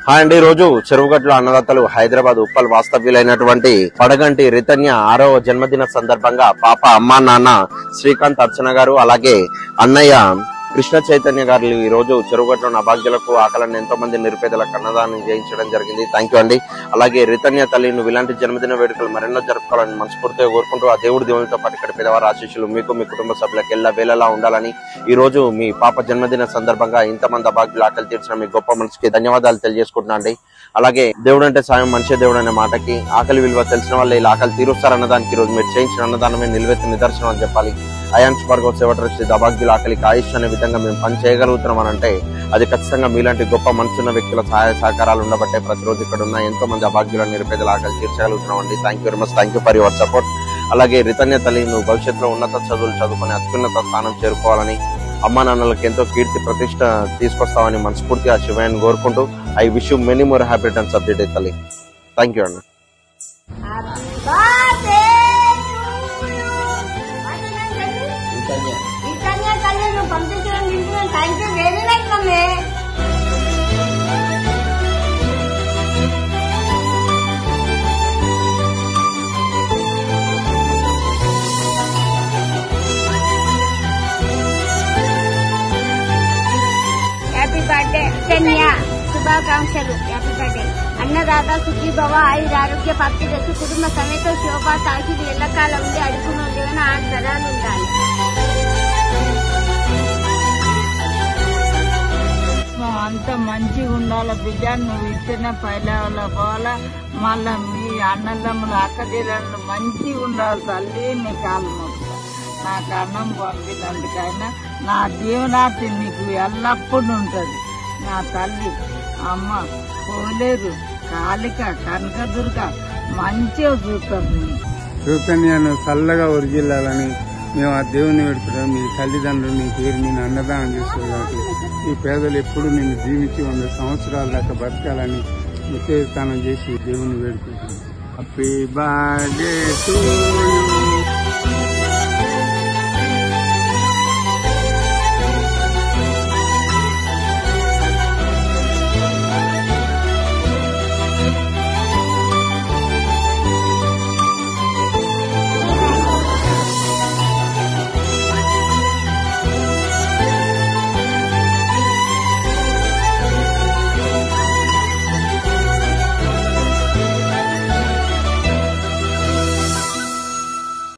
Hi అండి. రోజు చెరువుగట్ల అన్నదాతలు హైదరాబాద్ ఉప్పల్ వాస్తవ్యులైనటువంటి పడగంటి రితన్య 6వ జన్మదిన సందర్భంగా పాప అమ్మా నాన్న శ్రీకాంత్ అర్చన గారు అలాగే అన్నయ్య కృష్ణ చైతన్య గారు ఈ రోజు చెరువుగట్ల అభాగ్యులకు ఆకలిని ఎంతో మంది నిరుపేదలకు అన్నదానం చేయించడం జరిగింది. థ్యాంక్ యూ అండి. అలాగే రితన్య తల్లి నువ్వు ఇలాంటి జన్మదిన వేడుకలు మరెన్నో జరుపుకోవాలని మనస్ఫూర్తిగా కోరుకుంటూ ఆ దేవునితో పాటు ఇక్కడ పేదవారి ఆశీస్సులు మీకు మీ కుటుంబ సభ్యులకు ఎల్ల వేళలా ఉండాలని ఈ రోజు మీ పాప జన్మదిన సందర్భంగా ఇంతమంది అభాగ్యులు ఆకలి తీర్చిన మీ గొప్ప మనసుకి ధన్యవాదాలు తెలియజేసుకుంటున్నా అండి. అలాగే దేవుడు అంటే సాయం మనిషి దేవుడు అనే మాటకి ఆకలి విలువ తెలిసిన వాళ్ళు ఇలా ఆకలి తీరుస్తారన్నదానికి ఈ రోజు మీరు చేయించిన అన్నదానమే నిలువెత్తి నిదర్శనం అని చెప్పాలి. అయాన్స్ భార్గవ్ సేవ ట్రస్ట్ అభాగ్యుల ఆకలికి ఆయుష్ అనే విధంగా మేము పని చేయగలుగుతున్నాం అని అంటే అది ఖచ్చితంగా మీలాంటి గొప్ప మనసున్న వ్యక్తుల సహాయ సహకారాలు ఉండబట్టే ప్రతిరోజు ఇక్కడ ఉన్న ఎంతో మంది అభాగ్యుల నిరుపేదల ఆకలి తీర్చగలుగుతున్నాం అండి. Thank you very much. Thank you for your support. అలాగే రితన్య తల్లి నువ్వు భవిష్యత్తులో ఉన్నత చదువులు చదువుకుని అత్యున్నత స్థానం చేరుకోవాలని అమ్మా నాన్నలకు ఎంతో కీర్తి ప్రతిష్ట తీసుకొస్తామని మనస్ఫూర్తిగా శివయ్యని కోరుకుంటూ I wish you many more happy returns of the day తల్లి. థ్యాంక్ యూ అండి. హ్యాపీ బర్త్డే రితన్య, శుభాకాంక్షలు. Happy birthday. అన్నదాత సుఖీభవ, ఆయురారోగ్య ప్రాప్తి చేసి కుటుంబ సమేత శోభా తాకి ఎల్లకాలం ఉండి అడుగున ఉండేవని ఆ తరాలు ఉండాలి. అంత మంచిగా ఉండాల బిడ్డ, నువ్వు ఇచ్చిన పైల పోవాలా. మళ్ళా మీ అన్నదమ్ములు అక్కడిళ్ళు మంచిగా ఉండాలి తల్లి. నీ కాలు మొక్క నాకు అన్నం పంపినందుకైనా నా జీవనార్థి నీకు ఎల్లప్పుడూ ఉంటది. నా తల్లి అమ్మ పోలేదు కాళిక కనకదుర్గ మంచిగా చూస్తుంది. రితన్యను చల్లగా ఒరిజిల్లాలని మేము ఆ దేవుని పెడుతున్నాం. మీ తల్లిదండ్రులు నీ పేరు నేను అన్నదానం చేసుకోవాలి. ఈ పేదలు ఎప్పుడు నిన్ను జీవించి 100 సంవత్సరాల దాకా బతకాలని నిత్యస్థానం చేసి దేవుని వేడుకుంటున్నాం. Happy birthday to you.